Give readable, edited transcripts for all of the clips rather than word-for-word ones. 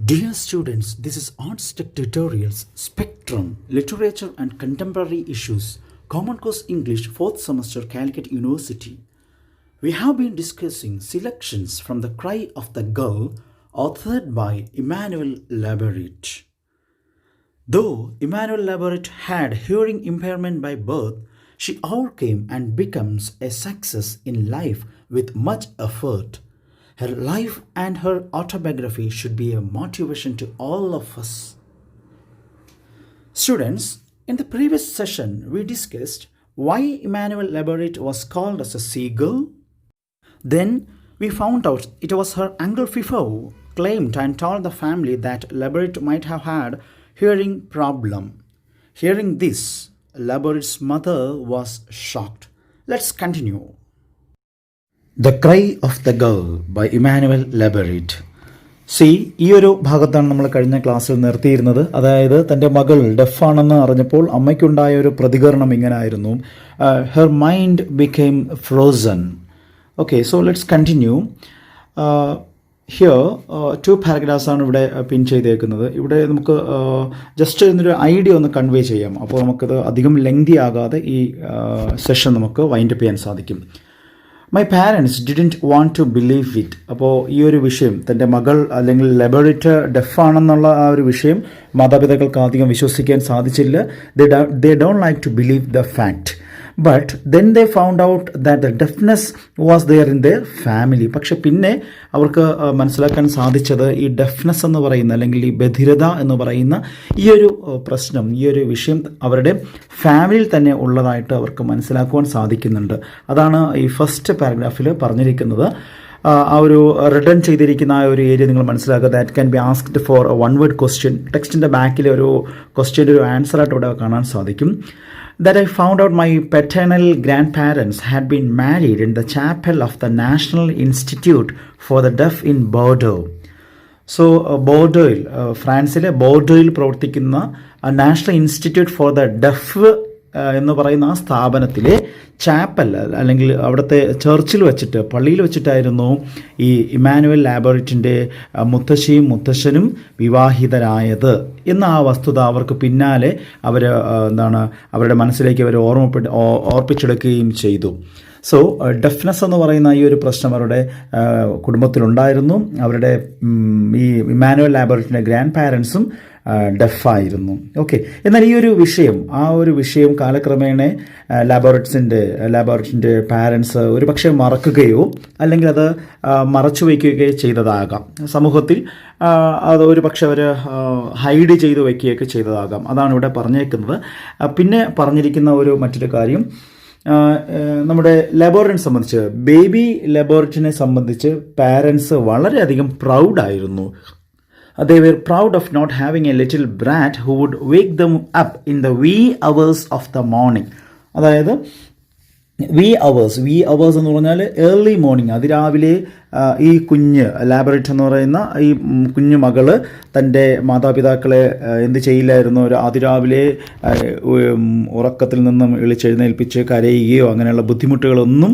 Dear students, this is Arts Tech Tutorials, Spectrum, Literature and Contemporary Issues, Common Course English, 4th semester, Calicut University. We have been discussing selections from The Cry of the Gull, authored by Emmanuel Laborit. Though Emmanuel Laborit had hearing impairment by birth, she overcame and becomes a success in life with much effort. Her life and her autobiography should be a motivation to all of us. Students, in the previous session, we discussed why Emmanuel Laborit was called as a seagull. Then we found out it was her uncle Fifo claimed and told the family that Laborit might have had hearing problem. Hearing this, Laborit's mother was shocked. Let's continue. The Cry of the Gull by Emmanuel Laborit. ഈ ഒരു ഭാഗത്താണ് നമ്മൾ കഴിഞ്ഞ ക്ലാസ്സിൽ നിർത്തിയിരുന്നത്. അതായത് തൻ്റെ മകൾ ഡെഫാണെന്ന് അറിഞ്ഞപ്പോൾ അമ്മയ്ക്കുണ്ടായ ഒരു പ്രതികരണം ഇങ്ങനായിരുന്നു. Her mind became frozen. Okay, so let's continue. Here 2 paragraphs ആണ് ഇവിടെ പിൻ ചെയ്തേക്കുന്നത്. ഇവിടെ നമുക്ക് ജസ്റ്റ് എന്നൊരു ഐഡിയ ഒന്ന് കൺവേ ചെയ്യാം. അപ്പോൾ നമുക്കത് അധികം ലെങ്തി ആകാതെ ഈ സെഷൻ നമുക്ക് വൈൻഡപ്പ് ചെയ്യാൻ സാധിക്കും. My parents didn't want to believe it. അപ്പോൾ ഈ ഒരു വിഷയം, തൻ്റെ മകൾ അല്ലെങ്കിൽ ലബോറിറ്റ് ഡെഫാണെന്നുള്ള ആ ഒരു വിഷയം മാതാപിതാക്കൾക്ക് അധികം വിശ്വസിക്കാൻ സാധിച്ചില്ല. They don't like to believe the fact. But then they found out that the deafness was there in their family. പക്ഷെ പിന്നെ അവർക്ക് മനസ്സിലാക്കാൻ സാധിച്ചത് ഈ ഡെഫ്നെസ് എന്ന് പറയുന്ന അല്ലെങ്കിൽ ഈ ബധിരത എന്ന് പറയുന്ന ഈ ഒരു പ്രശ്നം, ഈ ഒരു വിഷയം അവരുടെ ഫാമിലിയിൽ തന്നെ ഉള്ളതായിട്ട് അവർക്ക് മനസ്സിലാക്കുവാൻ സാധിക്കുന്നുണ്ട്. അതാണ് ഈ ഫസ്റ്റ് പാരഗ്രാഫിൽ പറഞ്ഞിരിക്കുന്നത്. ആ ഒരു റിട്ടേൺ ചെയ്തിരിക്കുന്ന ആ ഒരു ഏരിയ നിങ്ങൾ മനസ്സിലാക്കുക. That can be asked for a one word question. ടെക്സ്റ്റിൻ്റെ ബാക്കിൽ ഒരു ക്വസ്റ്റ്യൻ്റെ ഒരു ആൻസറായിട്ട് ഇവിടെ കാണാൻ സാധിക്കും. That I found out my paternal grandparents had been married in the chapel of the National Institute for the Deaf in Bordeaux. So ബോർഡോയിൽ, ഫ്രാൻസിലെ ബോർഡോയിൽ പ്രവർത്തിക്കുന്ന national institute for the deaf എന്ന് പറയുന്ന ആ സ്ഥാപനത്തിലെ ചാപ്പൽ അല്ലെങ്കിൽ അവിടുത്തെ ചർച്ചിൽ വെച്ചിട്ട്, പള്ളിയിൽ വെച്ചിട്ടായിരുന്നു ഈ ഇമ്മാനുവൽ ലാബോറിറ്റിൻ്റെ മുത്തശ്ശിയും മുത്തശ്ശനും വിവാഹിതരായത് എന്ന ആ വസ്തുത അവർക്ക് പിന്നാലെ അവരുടെ മനസ്സിലേക്ക് അവർ ഓർപ്പിച്ചെടുക്കുകയും ചെയ്തു. സോ ഡെഫ്നെസ് എന്ന് പറയുന്ന ഈ ഒരു പ്രശ്നം അവരുടെ കുടുംബത്തിലുണ്ടായിരുന്നു. അവരുടെ ഈ ഇമ്മാനുവൽ ലാബോറിറ്റിൻ്റെ ഗ്രാൻഡ് പാരൻസും ഡെഫായിരുന്നു. ഓക്കെ, എന്നാൽ ഈ ഒരു വിഷയം, ആ ഒരു വിഷയം കാലക്രമേണ ലാബോറിറ്റിൻ്റെ പാരൻസ് ഒരു പക്ഷേ മറക്കുകയോ അല്ലെങ്കിൽ അത് മറച്ചു വയ്ക്കുകയോ ചെയ്തതാകാം. സമൂഹത്തിൽ അത് ഒരു പക്ഷെ അവർ ഹൈഡ് ചെയ്ത് വയ്ക്കുകയൊക്കെ ചെയ്തതാകാം. അതാണ് ഇവിടെ പറഞ്ഞേക്കുന്നത്. പിന്നെ പറഞ്ഞിരിക്കുന്ന മറ്റൊരു കാര്യം, നമ്മുടെ ലബോറിറ്റിനെ സംബന്ധിച്ച്, ബേബി ലബോറിറ്റിനെ സംബന്ധിച്ച് പാരൻസ് വളരെയധികം പ്രൗഡായിരുന്നു. They were proud of not having a little brat who would wake them up in the wee hours of the morning. അതായത് വി അവേഴ്സ് എന്ന് പറഞ്ഞാൽ ഏർലി മോർണിംഗ്, അതിരാവിലെ ഈ കുഞ്ഞ് ലാബോറിറ്റ് എന്ന് പറയുന്ന ഈ കുഞ്ഞു മകള് തൻ്റെ മാതാപിതാക്കളെ എന്ത് ചെയ്യില്ലായിരുന്നു, ഒരു അതിരാവിലെ ഉറക്കത്തിൽ നിന്നും വിളിച്ചെഴുന്നേൽപ്പിച്ച് കരയുകയോ അങ്ങനെയുള്ള ബുദ്ധിമുട്ടുകളൊന്നും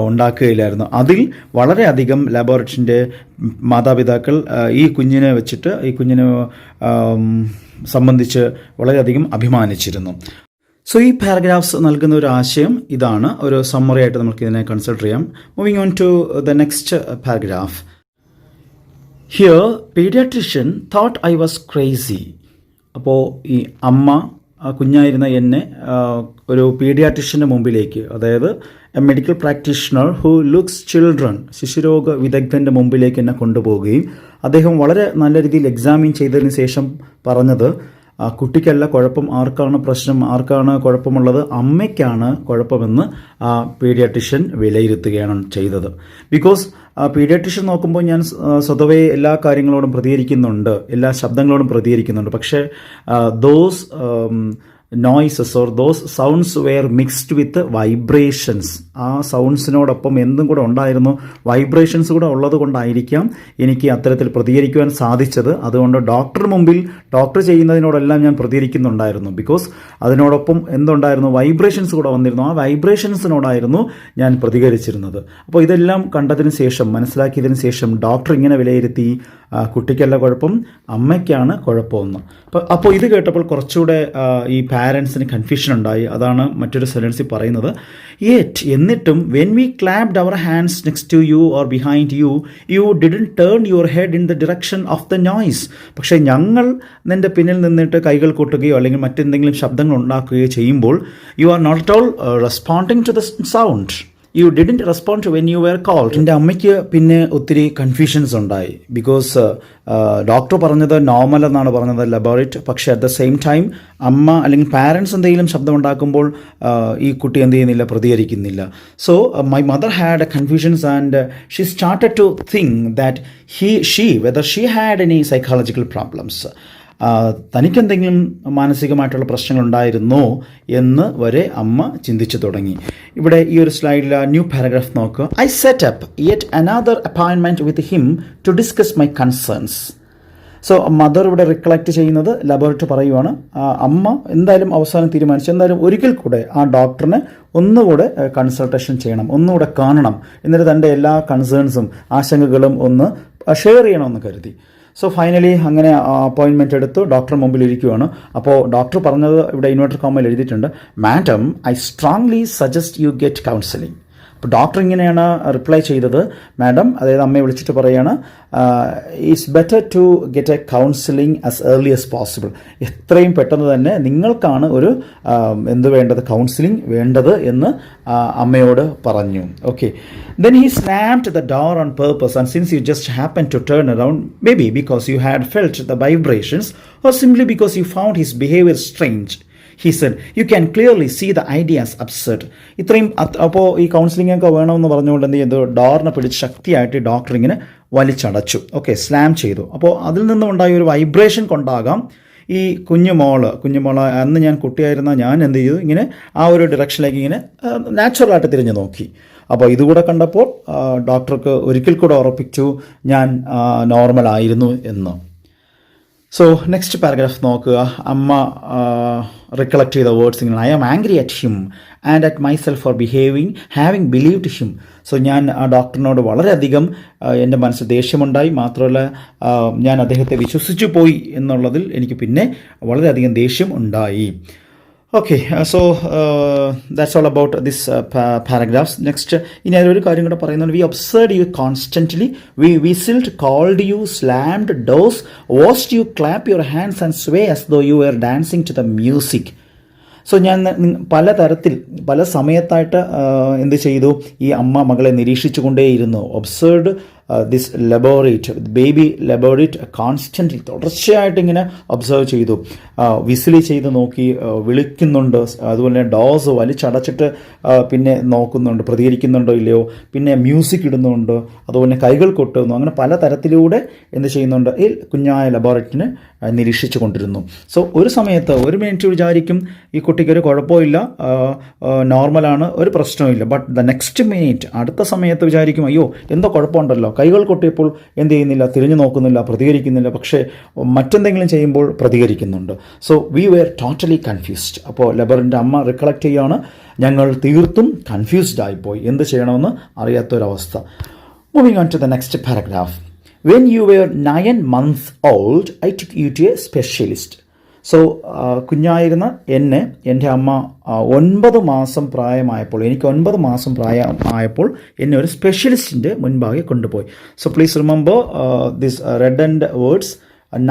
ഉണ്ടാക്കുകയില്ലായിരുന്നു. അതിൽ വളരെയധികം ലാബോറിറ്റിൻ്റെ മാതാപിതാക്കൾ ഈ കുഞ്ഞിനെ സംബന്ധിച്ച് വളരെയധികം അഭിമാനിച്ചിരുന്നു. സോ ഈ പാരഗ്രാഫ്സ് നൽകുന്ന ഒരു ആശയം ഇതാണ്. ഒരു സമ്മറി ആയിട്ട് നമുക്ക് ഇതിനെ കൺസിഡർ ചെയ്യാം. Moving on to the next paragraph. Here pediatrician thought I was crazy. അപ്പോൾ ഈ അമ്മ കുഞ്ഞായിരുന്ന എന്നെ ഒരു പീഡിയാട്രിഷ്യൻ്റെ മുമ്പിലേക്ക്, അതായത് a medical practitioner who looks children, ശിശുരോഗ വിദഗ്ധൻ്റെ മുമ്പിലേക്ക് എന്നെ കൊണ്ടുപോവുകയും അദ്ദേഹം വളരെ നല്ല രീതിയിൽ എക്സാമിൻ ചെയ്തതിന് ശേഷം പറഞ്ഞത്, കുട്ടിക്കല്ല കുഴപ്പം, ആർക്കാണ് പ്രശ്നം, ആർക്കാണ് കുഴപ്പമുള്ളത്, അമ്മയ്ക്കാണ് കുഴപ്പമെന്ന് ആ പീഡിയാട്രിഷ്യൻ വിലയിരുത്തുകയാണ് ചെയ്തത്. ബിക്കോസ് പീഡിയാട്രിഷ്യൻ നോക്കുമ്പോൾ ഞാൻ സ്വതവേ എല്ലാ കാര്യങ്ങളോടും പ്രതികരിക്കുന്നുണ്ട്, എല്ലാ ശബ്ദങ്ങളോടും പ്രതികരിക്കുന്നുണ്ട്. പക്ഷേ those noises or those sounds were mixed with vibrations. ആ സൗണ്ട്സിനോടൊപ്പം എന്തും കൂടെ ഉണ്ടായിരുന്നു, വൈബ്രേഷൻസ് കൂടെ ഉള്ളത് കൊണ്ടായിരിക്കാം എനിക്ക് അത്തരത്തിൽ പ്രതികരിക്കുവാൻ സാധിച്ചത്. അതുകൊണ്ട് ഡോക്ടർ ചെയ്യുന്നതിനോടെല്ലാം ഞാൻ പ്രതികരിക്കുന്നുണ്ടായിരുന്നു. ബിക്കോസ് അതിനോടൊപ്പം എന്തുണ്ടായിരുന്നു, വൈബ്രേഷൻസ് കൂടെ വന്നിരുന്നു. ആ വൈബ്രേഷൻസിനോടായിരുന്നു ഞാൻ പ്രതികരിച്ചിരുന്നത്. അപ്പോൾ ഇതെല്ലാം കണ്ടതിന് ശേഷം, മനസ്സിലാക്കിയതിന് ശേഷം ഡോക്ടർ ഇങ്ങനെ വിലയിരുത്തി, കുട്ടിക്കല്ല കുഴപ്പം, അമ്മയ്ക്കാണ് കുഴപ്പമെന്ന്. അപ്പോൾ ഇത് കേട്ടപ്പോൾ കുറച്ചുകൂടെ ഈ പാരൻസിന് കൺഫ്യൂഷൻ ഉണ്ടായി. അതാണ് മറ്റൊരു സെൻറ്റൻസിൽ പറയുന്നത്, എന്നിട്ടും when we clapped our hands next to you or behind you, you didn't turn your head in the direction of the noise. പക്ഷേ ഞങ്ങൾ നിൻ്റെ പിന്നിൽ നിന്നിട്ട് കൈകൾ കൊട്ടുകയോ അല്ലെങ്കിൽ മറ്റെന്തെങ്കിലും ശബ്ദങ്ങൾ ഉണ്ടാക്കുകയോ ചെയ്യുമ്പോൾ you are not at all responding to the sound. You didn't respond when you were called. എൻ്റെ അമ്മയ്ക്ക് പിന്നെ ഒത്തിരി കൺഫ്യൂഷൻസ് ഉണ്ടായി. ബിക്കോസ് ഡോക്ടർ പറഞ്ഞത് നോർമൽ എന്നാണ് പറഞ്ഞത്, ലബോറിറ്റ്. പക്ഷേ അറ്റ് ദ സെയിം ടൈം അമ്മ അല്ലെങ്കിൽ പാരൻസ് എന്തെങ്കിലും ശബ്ദമുണ്ടാക്കുമ്പോൾ ഈ കുട്ടി എന്ത് ചെയ്യുന്നില്ല, പ്രതികരിക്കുന്നില്ല. So my mother had a confusions and she started to think that whether she had any psychological problems. തനിക്കെന്തെങ്കിലും മാനസികമായിട്ടുള്ള പ്രശ്നങ്ങളുണ്ടായിരുന്നോ എന്ന് വരെ അമ്മ ചിന്തിച്ചു തുടങ്ങി. ഇവിടെ ഈ ഒരു സ്ലൈഡിൽ ന്യൂ പാരഗ്രാഫ് നോക്കുക. I set up yet another appointment with him to discuss my concerns. So mother ഇവിടെ റിക്കളക്ട് ചെയ്യുന്നത് ലബോറട്ടറി പറയുവാണ്, അമ്മ എന്തായാലും അവസാനം തീരുമാനിച്ചു എന്തായാലും ഒരിക്കൽ കൂടെ ആ ഡോക്ടറിനെ ഒന്നുകൂടെ കൺസൾട്ടേഷൻ ചെയ്യണം, ഒന്നുകൂടെ കാണണം, എന്നിട്ട് തൻ്റെ എല്ലാ കൺസേൺസും ആശങ്കകളും ഒന്ന് ഷെയർ ചെയ്യണമെന്ന് കരുതി. സോ ഫൈനലി അങ്ങനെ അപ്പോയിൻമെൻറ്റ് എടുത്തു, ഡോക്ടർ മുമ്പിൽ ഇരിക്കുകയാണ്. അപ്പോൾ ഡോക്ടർ പറഞ്ഞത് ഇവിടെ ഇൻവെർട്ടർ കോമയിൽ എഴുതിയിട്ടുണ്ട്, madam I strongly suggest you get counselling. അപ്പോൾ ഡോക്ടർ ഇങ്ങനെയാണ് റിപ്ലൈ ചെയ്തത്, മാഡം, അതായത് അമ്മയെ വിളിച്ചിട്ട് പറയുകയാണ്, it's better to get a counselling as early as possible. എത്രയും പെട്ടെന്ന് തന്നെ നിങ്ങൾക്കാണ് ഒരു വേണ്ടത്, കൗൺസിലിംഗ് വേണ്ടത് എന്ന് അമ്മയോട് പറഞ്ഞു. Okay, then he slammed the door on purpose, and since you just happened to turn around, maybe because you had felt the vibrations or simply because you found his behavior strange, he said, you can clearly see the idea is absurd. ഇത്രയും അപ്പോൾ ഈ counselling ഒക്കെ വേണമെന്ന് പറഞ്ഞുകൊണ്ട് എന്ത് ചെയ്തു, ഡോറിനെ പിടിച്ച് ശക്തിയായിട്ട് ഡോക്ടർ ഇങ്ങനെ വലിച്ചടച്ചു. ഓക്കെ, സ്ലാം ചെയ്തു. അപ്പോൾ അതിൽ നിന്നുണ്ടായ ഒരു വൈബ്രേഷൻ കൊണ്ടാകാം ഈ കുഞ്ഞുമോള് അന്ന് ഞാൻ കുട്ടിയായിരുന്ന ഞാൻ എന്ത് ചെയ്തു, ഇങ്ങനെ ആ ഒരു ഡിറക്ഷനിലേക്ക് ഇങ്ങനെ നാച്ചുറലായിട്ട് തിരിഞ്ഞു നോക്കി. അപ്പോൾ ഇതുകൂടെ കണ്ടപ്പോൾ ഡോക്ടർക്ക് ഒരിക്കൽ കൂടെ ഉറപ്പിച്ചു ഞാൻ നോർമൽ ആയിരുന്നു എന്ന്. സോ നെക്സ്റ്റ് പാരഗ്രാഫ് നോക്കുക. അമ്മ റിക്കളക്ട് ചെയ്ത വേർഡ്സ് ഇങ്ങനെ, I am angry at him and at myself for having believed him. So ഞാൻ ആ ഡോക്ടറിനോട് വളരെയധികം എൻ്റെ മനസ്സിൽ ദേഷ്യമുണ്ടായി. മാത്രമല്ല ഞാൻ അദ്ദേഹത്തെ വിശ്വസിച്ചു പോയി എന്നുള്ളതിൽ എനിക്ക് പിന്നെ വളരെയധികം ദേഷ്യം ഉണ്ടായി. Okay, so that's all about this paragraphs. Next, ഇനി അതിലൊരു കാര്യം കൂടെ പറയുന്നത്, we observed you constantly, we whistled, called you, slammed doors, watched you clap your hands and sway as though you were dancing to the music. So ഞാൻ പലതരത്തിൽ പല സമയത്തായിട്ട് എന്ത് ചെയ്തു, ഈ അമ്മ മകളെ നിരീക്ഷിച്ചു കൊണ്ടേയിരുന്നു. ഒബ്സർവ്ഡ് ദിസ് ലബോറേറ്റ്, ബേബി ലബോറേറ്റ് കോൺസ്റ്റൻ്റ്ലി, തുടർച്ചയായിട്ട് ഇങ്ങനെ ഒബ്സർവ് ചെയ്തു. വിസിലി ചെയ്ത് നോക്കി, വിളിക്കുന്നുണ്ട്, അതുപോലെ ഡോസ് വലിച്ചടച്ചിട്ട് പിന്നെ നോക്കുന്നുണ്ട് പ്രതികരിക്കുന്നുണ്ടോ ഇല്ലയോ, പിന്നെ മ്യൂസിക് ഇടുന്നുണ്ട്, അതുപോലെ കൈകൾ കൊട്ടുന്നു, അങ്ങനെ പലതരത്തിലൂടെ എന്ത് ചെയ്യുന്നുണ്ട്, ഈ കുഞ്ഞായ ലബോറേറ്റിനെ നിരീക്ഷിച്ചു കൊണ്ടിരുന്നു. സോ ഒരു സമയത്ത് ഒരു മിനിറ്റ് വിചാരിക്കും ഈ കുട്ടിക്കൊരു കുഴപ്പമില്ല, നോർമലാണ്, ഒരു പ്രശ്നവുമില്ല. ബട്ട് ദ നെക്സ്റ്റ് മിനിറ്റ്, അടുത്ത സമയത്ത് വിചാരിക്കും അയ്യോ എന്തോ കുഴപ്പമുണ്ടല്ലോ, കൈകൾ കൊട്ടിയപ്പോൾ എന്ത് ചെയ്യുന്നില്ല, തിരിഞ്ഞു നോക്കുന്നില്ല, പ്രതികരിക്കുന്നില്ല, പക്ഷേ മറ്റെന്തെങ്കിലും ചെയ്യുമ്പോൾ പ്രതികരിക്കുന്നുണ്ട്. So we were totally confused. അപ്പോൾ ലബറിൻ്റെ അമ്മ റിക്കളക്ട് ചെയ്യുകയാണ്, ഞങ്ങൾ തീർത്തും കൺഫ്യൂസ്ഡ് ആയിപ്പോയി, എന്ത് ചെയ്യണമെന്ന് അറിയാത്തൊരവസ്ഥ. Moving on to the next paragraph. When you were 9 months old, I took you to a specialist. So കുഞ്ഞായിരുന്ന എൻ്റെ അമ്മ 9 മാസം പ്രായമായപ്പോൾ, എനിക്ക് 9 മാസം പ്രായമായപ്പോൾ എന്നെ ഒരു സ്പെഷ്യലിസ്റ്റിൻ്റെ മുൻപാകെ കൊണ്ടുപോയി. So please remember this red and words.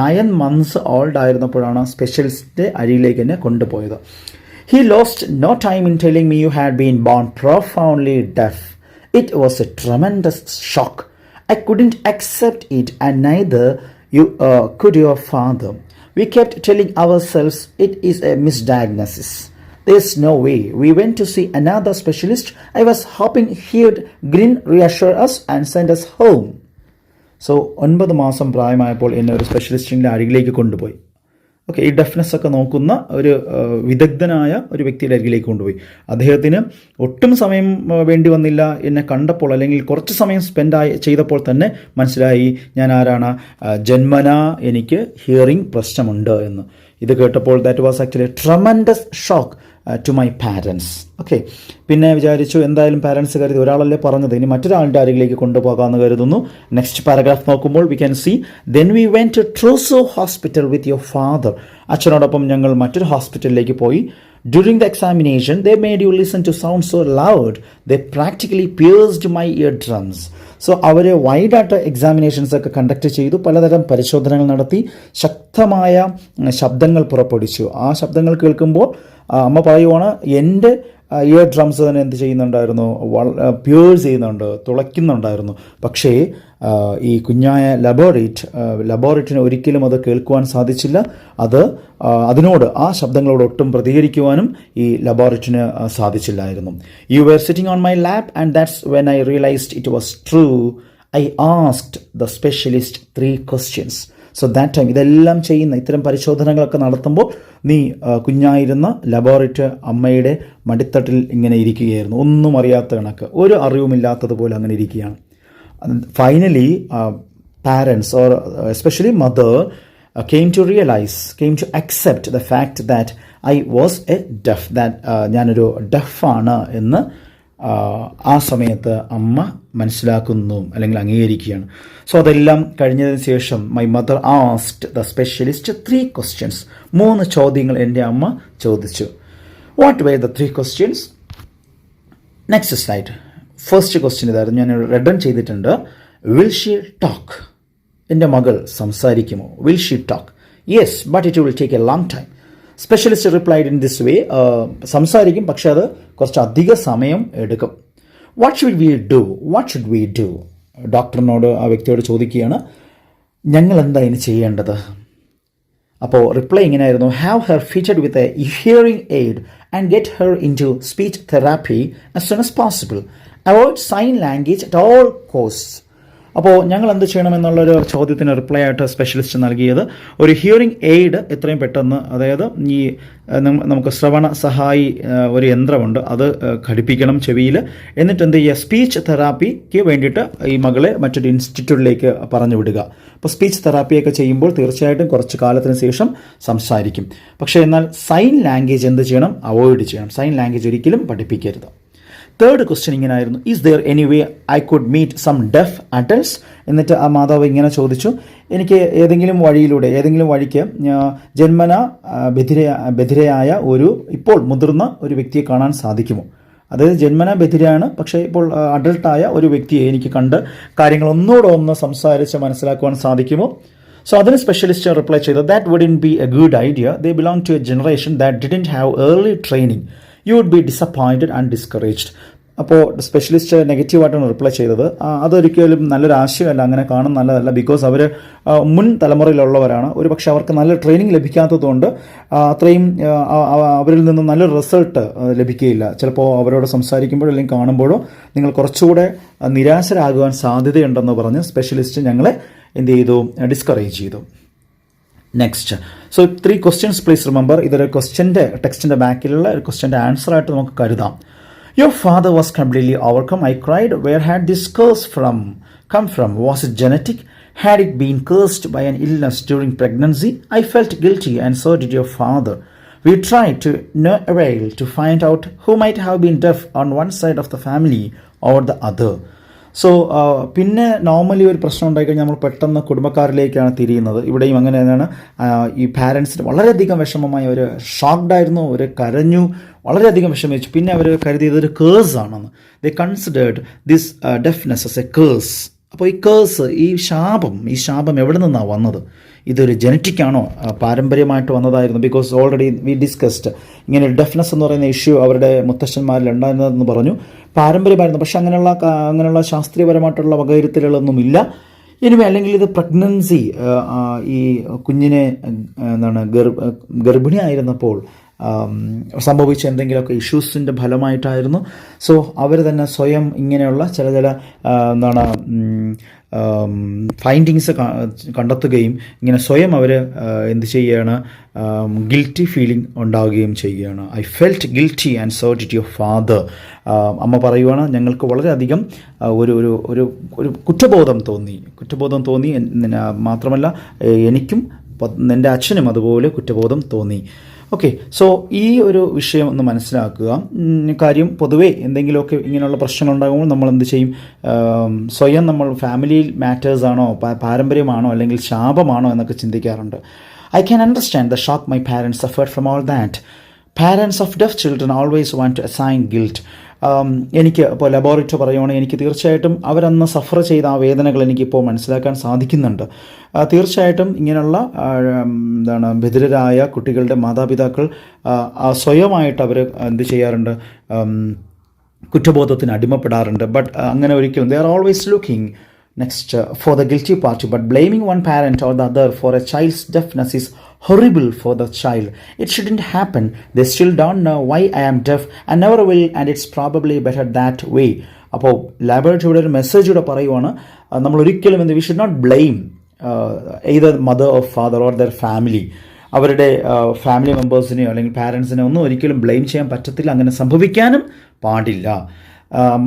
9 months old ആയിരുന്നപ്പോഴാണ് സ്പെഷ്യലിസ്റ്റിൻ്റെ അരിയിലേക്ക് എന്നെ കൊണ്ടുപോയത്. He lost no time in telling me you had been born profoundly deaf. It was a tremendous shock. I couldn't accept it, and neither could your father. We kept telling ourselves it is a misdiagnosis. There's no way. We went to see another specialist. I was hoping he'd grin, reassure us, and send us home. So 9 മാസം പ്രായമായപ്പോൾ എന്നെ ഒരു സ്പെഷ്യലിസ്റ്റിൻ്റെ അരികിലേക്ക് കൊണ്ടുപോയി. Okay, ഈ deafness ഒക്കെ നോക്കുന്ന ഒരു വിദഗ്ധനായ ഒരു വ്യക്തിയുടെ അരികിലേക്ക് കൊണ്ടുപോയി. അദ്ദേഹത്തിന് ഒട്ടും സമയം വേണ്ടി വന്നില്ല. എന്നെ കണ്ടപ്പോൾ അല്ലെങ്കിൽ കുറച്ച് സമയം ചെയ്തപ്പോൾ തന്നെ മനസ്സിലായി ഞാൻ ആരാണ്, ജന്മനാ എനിക്ക് ഹിയറിംഗ് പ്രശ്നമുണ്ട് എന്ന്. ഇത് കേട്ടപ്പോൾ that was actually tremendous shock. to my parents. Okay, പിന്നെ വിചാരിച്ചു എന്തായാലും പാരൻസ് കരുതി ഒരാളല്ലേ പറഞ്ഞത്, ഇനി മറ്റൊരാളുടെ അരികിലേക്ക് കൊണ്ടുപോകാമെന്ന് കരുതുന്നു. നെക്സ്റ്റ് പാരഗ്രാഫ് നോക്കുമ്പോൾ we can see then we went to Trousseau hospital with your father. അച്ഛനോടൊപ്പം ഞങ്ങൾ മറ്റൊരു ഹോസ്പിറ്റലിലേക്ക് പോയി. During the examination, they made you listen to sound so loud, they practically pierced my eardrums. So അവർ വൈഡായിട്ട് examinations ഒക്കെ conduct ചെയ്തു, പലതരം പരിശോധനകൾ നടത്തി, ശക്തമായ ശബ്ദങ്ങൾ പുറപ്പെടുവിച്ചു. ആ ശബ്ദങ്ങൾ കേൾക്കുമ്പോൾ അമ്മ പറയുവാണ് എൻ്റെ ഇയർ ഡ്രംസ് തന്നെ എന്ത് ചെയ്യുന്നുണ്ടായിരുന്നു, പ്യൂഴ്സ് ചെയ്യുന്നുണ്ട്, തുളയ്ക്കുന്നുണ്ടായിരുന്നു. പക്ഷേ ഈ കുഞ്ഞായ ലബോറിറ്റിന് ഒരിക്കലും അത് കേൾക്കുവാൻ സാധിച്ചില്ല. അതിനോട് ആ ശബ്ദങ്ങളോട് ഒട്ടും പ്രതികരിക്കുവാനും ഈ ലബോറിറ്റിന് സാധിച്ചില്ലായിരുന്നു. You were sitting on my lap and that's when I realised it was true. I asked the specialist 3 questions. So that time ഇതെല്ലാം ചെയ്യുന്ന ഇത്തരം പരിശോധനകളൊക്കെ നടത്തുമ്പോൾ നീ കുഞ്ഞായിരുന്ന ലബോറിറ്റ് അമ്മയുടെ മടിത്തട്ടിൽ ഇങ്ങനെ ഇരിക്കുകയായിരുന്നു, ഒന്നും അറിയാത്ത കണക്ക്, ഒരു അറിവുമില്ലാത്തതുപോലെ അങ്ങനെ ഇരിക്കുകയാണ്. Finally parents or especially mother came to accept the fact that I was a deaf, that ഞാനൊരു ഡെഫാണ് എന്ന് ആ സമയത്ത് അമ്മ മനസ്സിലാക്കുന്നു അല്ലെങ്കിൽ അംഗീകരിക്കുകയാണ്. സോ അതെല്ലാം കഴിഞ്ഞതിന് ശേഷം my mother asked the specialist 3 questions. 3 ചോദ്യങ്ങൾ എൻ്റെ അമ്മ ചോദിച്ചു. What were the 3 questions? Next slide. First question ഇതായിരുന്നു, ഞാൻ റെഡൺ ചെയ്തിട്ടുണ്ട്. Will she talk? എൻ്റെ മകൾ സംസാരിക്കുമോ? Will she talk? Yes, but it will take a long time. Specialist replied in this way, സംസാരിക്കും, പക്ഷെ അത് കുറച്ച് അധിക സമയം എടുക്കും. What should we do? ഡോക്ടറിനോട് ആ വ്യക്തിയോട് ചോദിക്കുകയാണ്, ഞങ്ങൾ എന്താ ഇനി ചെയ്യേണ്ടത്? അപ്പോൾ റിപ്ലൈ ഇങ്ങനെയായിരുന്നു, have her fitted with a hearing aid and get her into speech therapy as soon as possible. Avoid sign language at all costs. അപ്പോൾ ഞങ്ങൾ എന്ത് ചെയ്യണമെന്നുള്ളൊരു ചോദ്യത്തിന് റിപ്ലൈ ആയിട്ട് സ്പെഷ്യലിസ്റ്റ് നൽകിയത്, ഒരു ഹിയറിംഗ് എയ്ഡ് എത്രയും പെട്ടെന്ന്, അതായത് ഈ നമുക്ക് ശ്രവണ സഹായി ഒരു യന്ത്രമുണ്ട്, അത് ഘടിപ്പിക്കണം ചെവിയിൽ. എന്നിട്ട് എന്ത് ചെയ്യുക, സ്പീച്ച് തെറാപ്പിക്ക് വേണ്ടിയിട്ട് ഈ മകളെ മറ്റൊരു ഇൻസ്റ്റിറ്റ്യൂട്ടിലേക്ക് പറഞ്ഞു വിടുക. അപ്പോൾ സ്പീച്ച് തെറാപ്പിയൊക്കെ ചെയ്യുമ്പോൾ തീർച്ചയായിട്ടും കുറച്ച് കാലത്തിന് ശേഷം സംസാരിക്കും. പക്ഷേ എന്നാൽ സൈൻ ലാംഗ്വേജ് എന്ത് ചെയ്യണം, അവോയ്ഡ് ചെയ്യണം. സൈൻ ലാംഗ്വേജ് ഒരിക്കലും പഠിപ്പിക്കരുത്. തേർഡ് ക്വസ്റ്റ്യൻ ഇങ്ങനായിരുന്നു, is there any way I could meet some deaf adults? എന്നിട്ട് ആ മാതാവ് ഇങ്ങനെ ചോദിച്ചു, എനിക്ക് ഏതെങ്കിലും വഴിക്ക് ജന്മന ബധിരയായ ഇപ്പോൾ മുതിർന്ന ഒരു വ്യക്തിയെ കാണാൻ സാധിക്കുമോ? അതായത് ജന്മന ബധിരയാണ്, പക്ഷേ ഇപ്പോൾ അഡൾട്ടായ ഒരു വ്യക്തിയെ എനിക്ക് കണ്ട് കാര്യങ്ങൾ ഒന്നുകൂടെ സംസാരിച്ച് മനസ്സിലാക്കുവാൻ സാധിക്കുമോ? സോ അതിന് സ്പെഷ്യലിസ്റ്റ് റിപ്ലൈ ചെയ്തു, that wouldn't be a good idea. They belong to a generation that didn't have early training. You would be disappointed and discouraged. അപ്പോൾ സ്പെഷ്യലിസ്റ്റ് നെഗറ്റീവായിട്ടാണ് റിപ്ലൈ ചെയ്തത്. അതൊരിക്കലും നല്ലൊരു ആശയമല്ല, അങ്ങനെ കാണും നല്ലതല്ല. ബിക്കോസ് അവർ മുൻ തലമുറയിലുള്ളവരാണ്. ഒരു പക്ഷേ അവർക്ക് നല്ല ട്രെയിനിങ് ലഭിക്കാത്തതുകൊണ്ട് അത്രയും അവരിൽ നിന്ന് നല്ലൊരു റിസൾട്ട് ലഭിക്കുകയില്ല. ചിലപ്പോൾ അവരോട് സംസാരിക്കുമ്പോഴോ അല്ലെങ്കിൽ കാണുമ്പോഴോ നിങ്ങൾ കുറച്ചുകൂടെ നിരാശരാകുവാൻ സാധ്യതയുണ്ടെന്ന് പറഞ്ഞ് സ്പെഷ്യലിസ്റ്റ് ഞങ്ങളെ എന്ത് ചെയ്തു, ഡിസ്കറേജ് ചെയ്തു. Next, so 3 questions please remember. ഇതൊരു ടെക്സ്റ്റിൻ്റെ ബാക്കിലുള്ള ഒരു ക്വസ്റ്റ്യൻ്റെ ആൻസറായിട്ട് നമുക്ക് കരുതാം. Your father was completely overcome. I cried. Where had this curse come from? Was it genetic? Had it been cursed by an illness during pregnancy? I felt guilty, and so did your father. We tried to no avail to find out who might have been deaf on one side of the family or the other. So പിന്നെ normally ഒരു പ്രശ്നം ഉണ്ടായിക്കഴിഞ്ഞാൽ നമ്മൾ പെട്ടെന്ന് കുടുംബക്കാരിലേക്കാണ് തിരിയുന്നത്. ഇവിടെയും അങ്ങനെ തന്നെയാണ്. ഈ പാരൻസിന് വളരെയധികം വിഷമമായി, അവർ ഷോക്ക്ഡായിരുന്നു, അവർ കരഞ്ഞു, വളരെയധികം വിഷമിച്ചു. പിന്നെ അവർ കരുതിയത് ഒരു കേഴ്സ് ആണെന്ന്. They considered this deafness as a curse. അപ്പോൾ ഈ ശാപം എവിടെ നിന്നാണ് വന്നത്? ഇതൊരു ജനറ്റിക് ആണോ, പാരമ്പര്യമായിട്ട് വന്നതായിരുന്നു? ബിക്കോസ് ഓൾറെഡി വി ഡിസ്കസ്ഡ് ഇങ്ങനെ ഡെഫ്നെസ് എന്ന് പറയുന്ന ഇഷ്യൂ അവരുടെ മുത്തശ്ശന്മാരിൽ ഉണ്ടായിരുന്നതെന്ന് പറഞ്ഞു. പാരമ്പര്യമായിരുന്നു, പക്ഷെ അങ്ങനെയുള്ള ശാസ്ത്രീയപരമായിട്ടുള്ള വകയിരുത്തലുകളൊന്നുമില്ല. എനിവേ, അല്ലെങ്കിൽ ഇത് പ്രഗ്നൻസി, ഈ കുഞ്ഞിനെ ഗർഭിണിയായിരുന്നപ്പോൾ സംഭവിച്ച എന്തെങ്കിലുമൊക്കെ ഇഷ്യൂസിൻ്റെ ഫലമായിട്ടായിരുന്നു. സോ അവർ തന്നെ സ്വയം ഇങ്ങനെയുള്ള ചില ഫൈൻഡിങ്സ് കണ്ടെത്തുകയും ഇങ്ങനെ സ്വയം അവർ എന്ത് ചെയ്യുകയാണ്, ഗിൽറ്റി ഫീലിംഗ് ഉണ്ടാവുകയും ചെയ്യുകയാണ്. I felt guilty and so did your father. അമ്മ പറയുവാണ്, ഞങ്ങൾക്ക് വളരെയധികം ഒരു കുറ്റബോധം തോന്നി. മാത്രമല്ല എനിക്കും എൻ്റെ അച്ഛനും അതുപോലെ കുറ്റബോധം തോന്നി. ഓക്കെ, സോ ഈ ഒരു വിഷയം ഒന്ന് മനസ്സിലാക്കുക. കാര്യം പൊതുവേ എന്തെങ്കിലുമൊക്കെ ഇങ്ങനെയുള്ള പ്രശ്നങ്ങളുണ്ടാകുമ്പോൾ നമ്മൾ എന്ത് ചെയ്യും? സ്വയം നമ്മൾ ഫാമിലി മാറ്റേഴ്സാണോ, പാരമ്പര്യമാണോ, അല്ലെങ്കിൽ ശാപമാണോ എന്നൊക്കെ ചിന്തിക്കാറുണ്ട്. I can understand the shock my parents suffered from all that. Parents of deaf children always want to assign guilt. എനിക്ക് ഇപ്പോൾ ലബോറിറ്റ് പറയുവാണെങ്കിൽ എനിക്ക് തീർച്ചയായിട്ടും അവരന്ന് സഫർ ചെയ്ത ആ വേദനകൾ എനിക്കിപ്പോൾ മനസ്സിലാക്കാൻ സാധിക്കുന്നുണ്ട്. തീർച്ചയായിട്ടും ഇങ്ങനെയുള്ള ബധിരരായ കുട്ടികളുടെ മാതാപിതാക്കൾ സ്വയമായിട്ട് അവർ എന്ത് ചെയ്യാറുണ്ട്? കുറ്റബോധത്തിന് അടിമപ്പെടാറുണ്ട്. ബട്ട് അങ്ങനെ ഒരിക്കലും they are always looking next for the guilty party, but blaming one parent or the other for a child's deafness is horrible for the child. It shouldn't happen. They still don't know why I am deaf and never will, and it's probably better that way. അപ്പോൾ ലാബോറേറ്റ് ഇവിടെ ഒരു message കൂടെ പറയുവാണ്, നമ്മൾ ഒരിക്കലും we should not blame either mother or father or their family. അവരുടെ family മെമ്പേഴ്സിനെയോ അല്ലെങ്കിൽ പാരൻസിനെയോ ഒന്നും ഒരിക്കലും ബ്ലെയിം ചെയ്യാൻ പറ്റത്തില്ല, അങ്ങനെ സംഭവിക്കാനും പാടില്ല.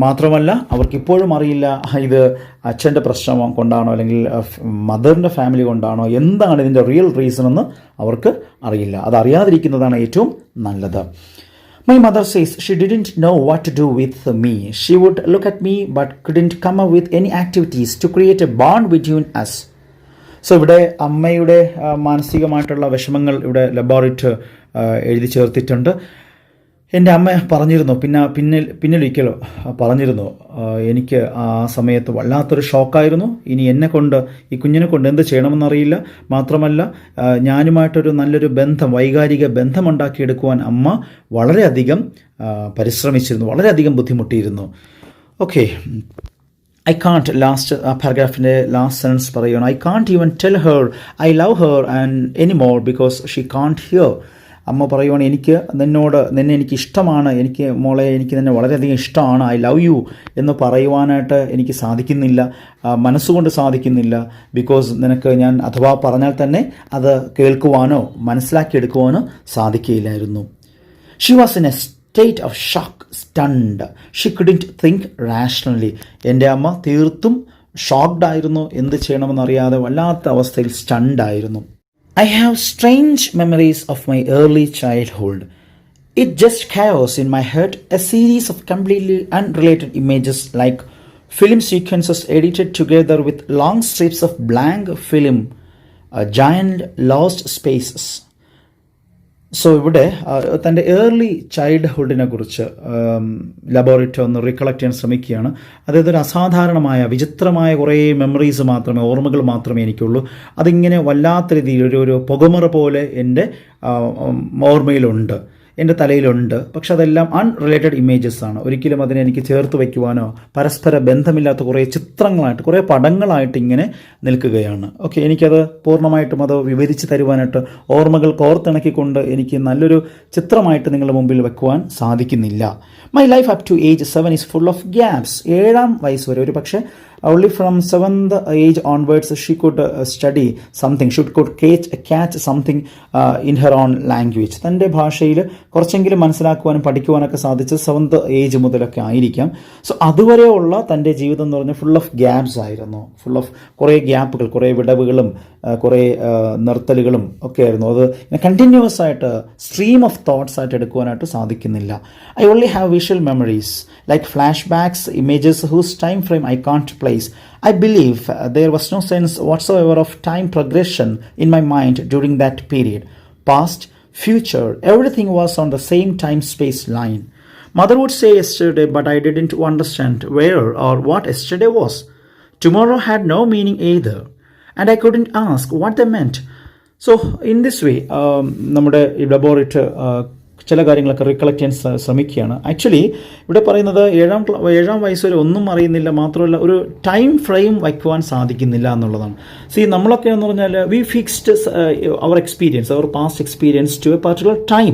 മാത്രമല്ല അവർക്കിപ്പോഴും അറിയില്ല ഇത് അച്ഛൻ്റെ പ്രശ്നം കൊണ്ടാണോ അല്ലെങ്കിൽ മദറിൻ്റെ ഫാമിലി കൊണ്ടാണോ, എന്താണ് ഇതിൻ്റെ റിയൽ റീസൺ എന്ന് അവർക്ക് അറിയില്ല. അതറിയാതിരിക്കുന്നതാണ് ഏറ്റവും നല്ലത്. My mother says she didn't know what to do with me. She would look at me but couldn't come up with any activities to create a bond between us. So ഇവിടെ അമ്മയുടെ മാനസികമായിട്ടുള്ള വിഷമങ്ങൾ ഇവിടെ ലബോറിറ്റ് എഴുതി ചേർത്തിട്ടുണ്ട്. എൻ്റെ അമ്മ പറഞ്ഞിരുന്നു, പിന്നിലൊരിക്കലോ പറഞ്ഞിരുന്നു, എനിക്ക് ആ സമയത്ത് വല്ലാത്തൊരു ഷോക്കായിരുന്നു. ഇനി ഈ കുഞ്ഞിനെ കൊണ്ട് എന്ത് ചെയ്യണമെന്നറിയില്ല. മാത്രമല്ല ഞാനുമായിട്ടൊരു നല്ലൊരു ബന്ധം, വൈകാരിക ബന്ധം ഉണ്ടാക്കിയെടുക്കുവാൻ അമ്മ വളരെയധികം പരിശ്രമിച്ചിരുന്നു, വളരെയധികം ബുദ്ധിമുട്ടിയിരുന്നു. ഓക്കെ, I can't, പാരഗ്രാഫിൻ്റെ ലാസ്റ്റ് സെൻറ്റൻസ് പറയുകയാണ്, I can't even tell her I love her and anymore because she can't hear. അമ്മ പറയുവാണ്, നിന്നെ എനിക്ക് ഇഷ്ടമാണ്, എനിക്ക് നിന്നെ വളരെയധികം ഇഷ്ടമാണ്, ഐ ലവ് യു എന്ന് പറയുവാനായിട്ട് എനിക്ക് സാധിക്കുന്നില്ല, മനസ്സുകൊണ്ട് സാധിക്കുന്നില്ല. ബിക്കോസ് നിനക്ക് ഞാൻ അഥവാ പറഞ്ഞാൽ തന്നെ അത് കേൾക്കുവാനോ മനസ്സിലാക്കിയെടുക്കുവാനോ സാധിക്കുകയില്ലായിരുന്നു. She was in a state of shock, stunned. She couldn't think rationally. എൻ്റെ അമ്മ തീർത്തും ഷോക്ക്ഡ് ആയിരുന്നു, എന്ത് ചെയ്യണമെന്നറിയാതെ വല്ലാത്ത അവസ്ഥയിൽ സ്റ്റണ്ടായിരുന്നു. I have strange memories of my early childhood. It just chaos in my head, a series of completely unrelated images like film sequences edited together with long strips of blank film, giant lost spaces. So ഇവിടെ തൻ്റെ early ചൈൽഡ്ഹുഡിനെ കുറിച്ച് ലബോറിറ്റ് ഒന്ന് recollect ചെയ്യാൻ ശ്രമിക്കുകയാണ്. അതായത് ഒരു അസാധാരണമായ വിചിത്രമായ കുറേ മെമ്മറീസ് മാത്രമേ, ഓർമ്മകൾ മാത്രമേ എനിക്കുള്ളൂ. അതിങ്ങനെ വല്ലാത്ത രീതിയിൽ ഒരു പുകമറ പോലെ എൻ്റെ ഓർമ്മയിലുണ്ട്, എൻ്റെ തലയിലുണ്ട്. പക്ഷെ അതെല്ലാം അൺറിലേറ്റഡ് ഇമേജസ് ആണ്. ഒരിക്കലും അതിനെ എനിക്ക് ചേർത്ത് വയ്ക്കുവാനോ പരസ്പര ബന്ധമില്ലാത്ത കുറേ ചിത്രങ്ങളായിട്ട്, കുറേ പടങ്ങളായിട്ട് ഇങ്ങനെ നിൽക്കുകയാണ്. ഓക്കെ, എനിക്കത് പൂർണ്ണമായിട്ടും അത് വിവരിച്ച് തരുവാനായിട്ട്, ഓർമ്മകൾ കോർത്തിണക്കിക്കൊണ്ട് എനിക്ക് നല്ലൊരു ചിത്രമായിട്ട് നിങ്ങളുടെ മുമ്പിൽ വെക്കുവാൻ സാധിക്കുന്നില്ല. My life up to age 7 is full of gaps. 7ാം വയസ്സ് വരെ, ഒരു പക്ഷേ only from 7th age onwards she could study something, she could catch something in her own language. തൻ്റെ ഭാഷയിൽ കുറച്ചെങ്കിലും മനസ്സിലാക്കുവാനും പഠിക്കുവാനൊക്കെ സാധിച്ചത് 7th ഏജ് മുതലൊക്കെ ആയിരിക്കാം. സോ അതുവരെയുള്ള തൻ്റെ ജീവിതം എന്ന് പറഞ്ഞാൽ ഫുൾ ഓഫ് ഗ്യാപ്സ് ആയിരുന്നു, ഫുൾ ഓഫ് കുറേ ഗ്യാപ്പുകൾ, കുറേ വിടവുകളും കുറേ നിർത്തലുകളും ഒക്കെ ആയിരുന്നു. അത് കണ്ടിന്യൂസ് ആയിട്ട് സ്ട്രീം ഓഫ് തോട്ട്സ് ആയിട്ട് എടുക്കുവാനായിട്ട് സാധിക്കുന്നില്ല. I only have visual memories like flashbacks, images whose time frame I can't place. I believe there was no sense whatsoever of time progression in my mind during that period. Past, future, everything was on the same time-space line. Mother would say yesterday, but I didn't understand where or what yesterday was. Tomorrow had no meaning either, and I couldn't ask what they meant. So in this way, നമ്മുടെ ലബോറിറ്റ് ചില കാര്യങ്ങളൊക്കെ recollect ചെയ്യാൻ ശ്രമിക്കുകയാണ്. Actually ഇവിടെ പറയുന്നത് 7ാം വയസ്സ് വരെ ഒന്നും അറിയുന്നില്ല, മാത്രമല്ല ഒരു ടൈം ഫ്രെയിം വയ്ക്കുവാൻ സാധിക്കുന്നില്ല എന്നുള്ളതാണ്. നമ്മളൊക്കെ എന്ന് പറഞ്ഞാൽ we fixed our experience, our past experience to a particular time,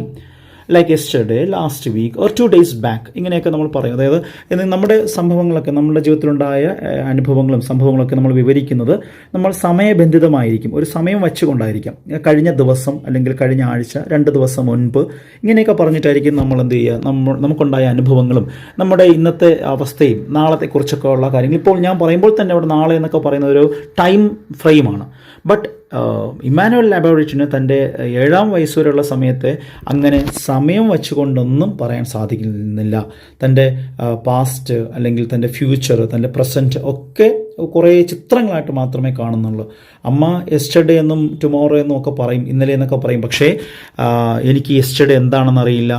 like yesterday, last week or 2 days back, ഇങ്ങനെയൊക്കെ നമ്മൾ പറയും. അതായത് നമ്മുടെ സംഭവങ്ങളൊക്കെ, നമ്മുടെ ജീവിതത്തിലുണ്ടായ അനുഭവങ്ങളും സംഭവങ്ങളൊക്കെ നമ്മൾ വിവരിക്കുന്നത് നമ്മൾ സമയബന്ധിതമായിരിക്കും, ഒരു സമയം വെച്ചുകൊണ്ടായിരിക്കാം. കഴിഞ്ഞ ദിവസം അല്ലെങ്കിൽ കഴിഞ്ഞ ആഴ്ച, 2 ദിവസം മുൻപ്, ഇങ്ങനെയൊക്കെ പറഞ്ഞിട്ടായിരിക്കും നമ്മൾ എന്ത് ചെയ്യുക, നമുക്കുണ്ടായ അനുഭവങ്ങളും നമ്മുടെ ഇന്നത്തെ അവസ്ഥയും നാളത്തെക്കുറിച്ചൊക്കെ ഉള്ള കാര്യങ്ങൾ. ഇപ്പോൾ ഞാൻ പറയുമ്പോൾ തന്നെ അവിടെ നാളെ എന്നൊക്കെ പറയുന്ന ഒരു ടൈം ഫ്രെയിമാണ്. ബട്ട് ഇമ്മാനുവൽ ലാബോറേറ്റിന് തൻ്റെ 7-ാം വയസ്സ് വരെയുള്ള സമയത്തെ അങ്ങനെ സമയം വെച്ചുകൊണ്ടൊന്നും പറയാൻ സാധിക്കുന്നില്ല. തൻ്റെ പാസ്റ്റ് അല്ലെങ്കിൽ തൻ്റെ ഫ്യൂച്ചർ, തൻ്റെ പ്രസൻറ്റ് ഒക്കെ കുറേ ചിത്രങ്ങളായിട്ട് മാത്രമേ കാണുന്നുള്ളൂ. അമ്മ യെസ്റ്റർഡേ എന്നും ടുമോറോ എന്നും ഒക്കെ പറയും, ഇന്നലെ എന്നൊക്കെ പറയും. പക്ഷേ എനിക്ക് യെസ്റ്റർഡേ എന്താണെന്ന് അറിയില്ല,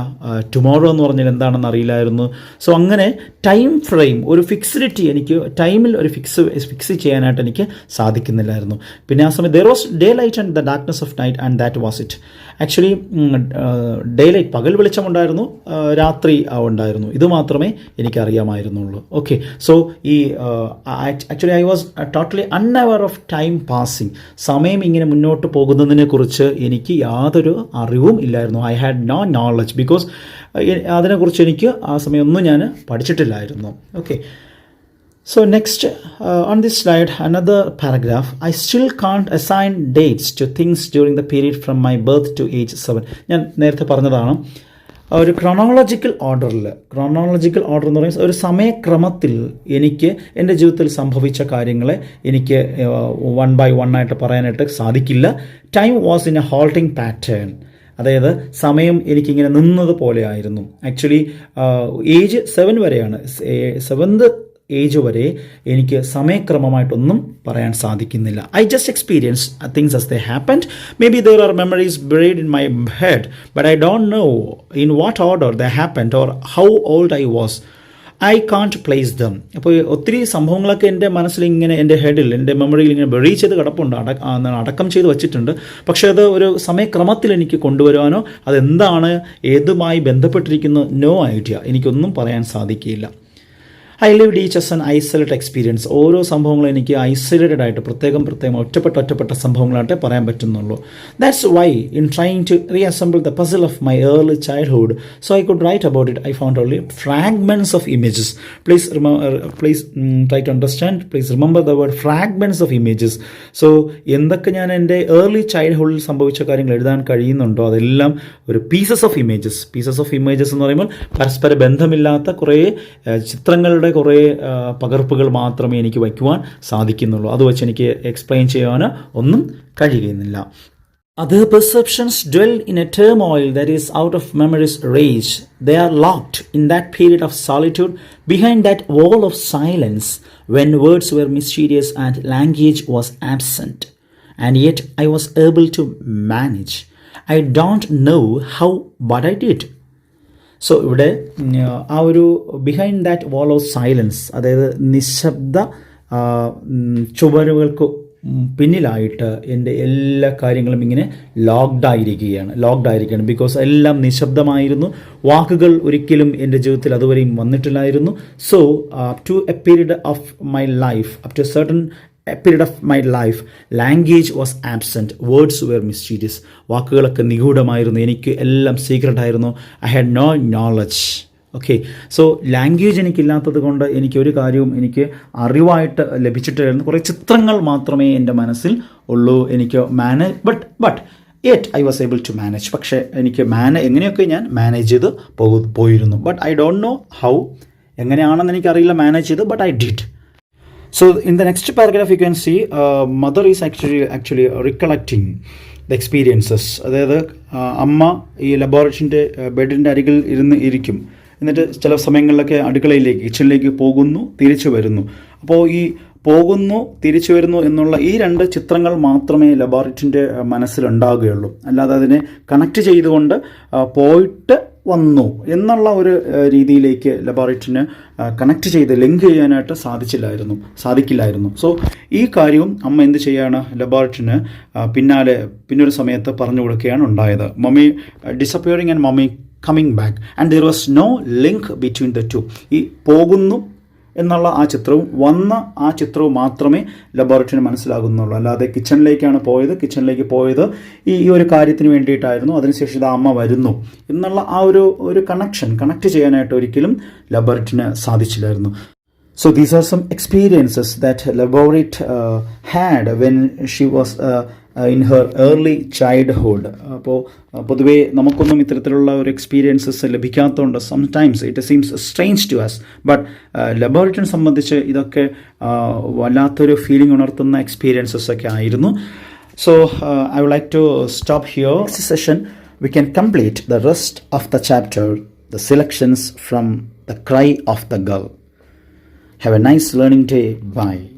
ടുമോറോ എന്ന് പറഞ്ഞാൽ എന്താണെന്ന് അറിയില്ലായിരുന്നു. സോ അങ്ങനെ ടൈം ഫ്രെയിം, ഒരു ഫിക്സിഡിറ്റി, എനിക്ക് ടൈമിൽ ഒരു ഫിക്സ് ചെയ്യാനായിട്ട് എനിക്ക് സാധിക്കുന്നില്ലായിരുന്നു. പിന്നെ ആ സമയത്ത് there was daylight and the darkness of night and that was it. Actually daylight, പകൽ വെളിച്ചമുണ്ടായിരുന്നു, രാത്രി ഉണ്ടായിരുന്നു. ഇത് മാത്രമേ എനിക്കറിയാമായിരുന്നുള്ളൂ. ഓക്കെ, സോ ഈ actually I was totally unaware of time passing. സമയം ഇങ്ങനെ മുന്നോട്ട് പോകുന്നതിനെക്കുറിച്ച് എനിക്ക് യാതൊരു അറിവും ഇല്ലായിരുന്നു. I had no knowledge because അതിനെക്കുറിച്ച് എനിക്ക് ആ സമയമൊന്നും ഞാൻ പഠിച്ചിട്ടില്ലായിരുന്നു. ഓക്കെ, so next on this slide another paragraph. I still can't assign dates to things during the period from my birth to age 7. ഞാൻ നേരത്തെ പറഞ്ഞതാണ്, ഒരു ക്രോണോളജിക്കൽ ഓർഡർ എന്ന് പറയുന്നത് ഒരു സമയക്രമത്തിൽ എനിക്ക് എൻ്റെ ജീവിതത്തിൽ സംഭവിച്ച കാര്യങ്ങളെ എനിക്ക് 1 by 1 ആയിട്ട് പറയാനായിട്ട് സാധിക്കില്ല. Time was in A halting pattern. അതായത് സമയം എനിക്കിങ്ങനെ നിന്നത് പോലെ ആയിരുന്നു. ആക്ച്വലി ഏജ് 7 വരെയാണ്, 7th ഏജ് വരെ എനിക്ക് സമയക്രമമായിട്ടൊന്നും പറയാൻ സാധിക്കുന്നില്ല. I just experience things as they happened. May be there are memories buried in my head, but I don't no in what order they happened or how old I was. I can't place dum. അപ്പോൾ ഒത്തിരി സംഭവങ്ങളൊക്കെ എൻ്റെ മനസ്സിൽ ഇങ്ങനെ, എൻ്റെ ഹെഡിൽ, എൻ്റെ മെമ്മറിയിൽ ഇങ്ങനെ ബറി ചെയ്ത് കിടപ്പുണ്ട്, അടക്കം ചെയ്ത് വച്ചിട്ടുണ്ട്. പക്ഷേ അത് ഒരു സമയക്രമത്തിൽ എനിക്ക് കൊണ്ടുവരുവാനോ അതെന്താണ്, ഏതുമായി ബന്ധപ്പെട്ടിരിക്കുന്നു, നോ ഐഡിയ, എനിക്കൊന്നും പറയാൻ സാധിക്കില്ല. I lived each as an isolate experience. ഓരോ സംഭവങ്ങളും എനിക്ക് ഐസൊലേറ്റഡ് ആയിട്ട് പ്രത്യേകം ഒറ്റപ്പെട്ട സംഭവങ്ങളായിട്ടേ പറയാൻ പറ്റുന്നുള്ളൂ. That's why in trying to reassemble the puzzle of my early childhood so I could write about it I found only fragments of images. Please try to understand, please remember the word fragments of images. So എന്തൊക്കെ ഞാൻ എൻ്റെ early ചൈൽഡ്ഹുഡിൽ സംഭവിച്ച കാര്യങ്ങൾ എഴുതാൻ കഴിയുന്നുണ്ടോ അതെല്ലാം ഒരു pieces of images എന്ന് പറയുമ്പോൾ പരസ്പര ബന്ധമില്ലാത്ത കുറേ ചിത്രങ്ങളുടെ കുറേ പകർപ്പുകൾ മാത്രമേ എനിക്ക് വയ്ക്കുവാൻ സാധിക്കുന്നുള്ളൂ. അത് വെച്ച് എനിക്ക് എക്സ്പ്ലെയിൻ ചെയ്യാൻ ഒന്നും കഴിയുന്നില്ല. Other perceptions dwell in a turmoil that is out of memory's range. They are locked in that period of solitude behind that wall of silence when words were mysterious and language was absent. And yet I was able to manage. I don't know how, but I did. So ഇവിടെ ആ ഒരു behind that wall of silence, അതായത് നിശബ്ദ ചുവരുകൾക്ക് പിന്നിലായിട്ട് എൻ്റെ എല്ലാ കാര്യങ്ങളും ഇങ്ങനെ locked ആയിരിക്കുകയാണ്. ബിക്കോസ് എല്ലാം നിശബ്ദമായിരുന്നു. വാക്കുകൾ ഒരിക്കലും എൻ്റെ ജീവിതത്തിൽ അതുവരെയും വന്നിട്ടില്ലായിരുന്നു. So up to a period of my life, up to a certain period of my life, language was absent, words were mysterious. വാക്കുകളൊക്കെ നിഗൂഢമായിരുന്നു, എനിക്ക് എല്ലാം സീക്രട്ട് ആയിരുന്നു. I had no knowledge. Okay, so language എനിക്കില്ലാത്തത് കൊണ്ട് എനിക്കൊരു കാര്യവും എനിക്ക് അറിവായിട്ട് ലഭിച്ചിട്ടില്ലായിരുന്നു. കുറേ ചിത്രങ്ങൾ മാത്രമേ എൻ്റെ മനസ്സിൽ ഉള്ളൂ. എനിക്ക് but yet I was able to manage. പക്ഷേ എനിക്ക് എങ്ങനെയൊക്കെ ഞാൻ മാനേജ് ചെയ്ത് പോയിരുന്നു. But I don't know how, എങ്ങനെയാണെന്ന് എനിക്കറിയില്ല മാനേജ് ചെയ്ത്, but I did. So in the next paragraph you can see mother is actually recollecting the experiences. അതായത് അമ്മ ഈ ലബോറട്ടറിൻ്റെ ബെഡിൻ്റെ അരികിൽ ഇരിക്കും. എന്നിട്ട് ചില സമയങ്ങളിലൊക്കെ അടുക്കളയിലേക്ക്, കിച്ചണിലേക്ക് പോകുന്നു, തിരിച്ചു വരുന്നു. അപ്പോൾ ഈ പോകുന്നു തിരിച്ചു വരുന്നു എന്നുള്ള ഈ 2 ചിത്രങ്ങൾ മാത്രമേ ലബോറട്ടറിൻ്റെ മനസ്സിലുണ്ടാകുകയുള്ളൂ. അല്ലാതെ അതിനെ കണക്ട് ചെയ്തുകൊണ്ട് പോയിട്ട് വന്നു എന്നുള്ള ഒരു രീതിയിലേക്ക് ലബോറട്ടറിന് കണക്ട് ചെയ്ത് ലിങ്ക് ചെയ്യാനായിട്ട് സാധിക്കില്ലായിരുന്നു. സോ ഈ കാര്യവും അമ്മ എന്ത് ചെയ്യാണ്, ലബോറട്ടറിന് പിന്നൊരു സമയത്ത് പറഞ്ഞു കൊടുക്കുകയാണ് ഉണ്ടായത്. Mummy disappearing and mummy coming back and there was no link between the two. ഈ പോകുന്നു എന്നുള്ള ആ ചിത്രവും വന്ന ആ ചിത്രവും മാത്രമേ ലബോറട്ടറിന് മനസ്സിലാകുന്നുള്ളൂ. അല്ലാതെ കിച്ചണിലേക്ക് പോയത് ഈ ഒരു കാര്യത്തിന് വേണ്ടിയിട്ടായിരുന്നു. അതിനുശേഷം ഇത് അമ്മ വരുന്നു എന്നുള്ള ആ ഒരു കണക്ട് ചെയ്യാനായിട്ട് ഒരിക്കലും ലബോറട്ടറിന് സാധിച്ചില്ലായിരുന്നു. So these are some experiences that Laborit had when she was in her early childhood. അപ്പോൾ പൊതുവേ നമുക്കൊന്നും ഇത്തരത്തിലുള്ള ഒരു എക്സ്പീരിയൻസസ് ലഭിക്കാത്തതുകൊണ്ട് sometimes it seems strange to us. But ലബോറട്ടറിനെ സംബന്ധിച്ച് ഇതൊക്കെ വല്ലാത്തൊരു ഫീലിംഗ് ഉണർത്തുന്ന എക്സ്പീരിയൻസസ് ഒക്കെ ആയിരുന്നു. So I would like to stop here. Next session, we can complete the rest of the chapter, the selections from the cry of the gull. Have a nice learning day. Bye.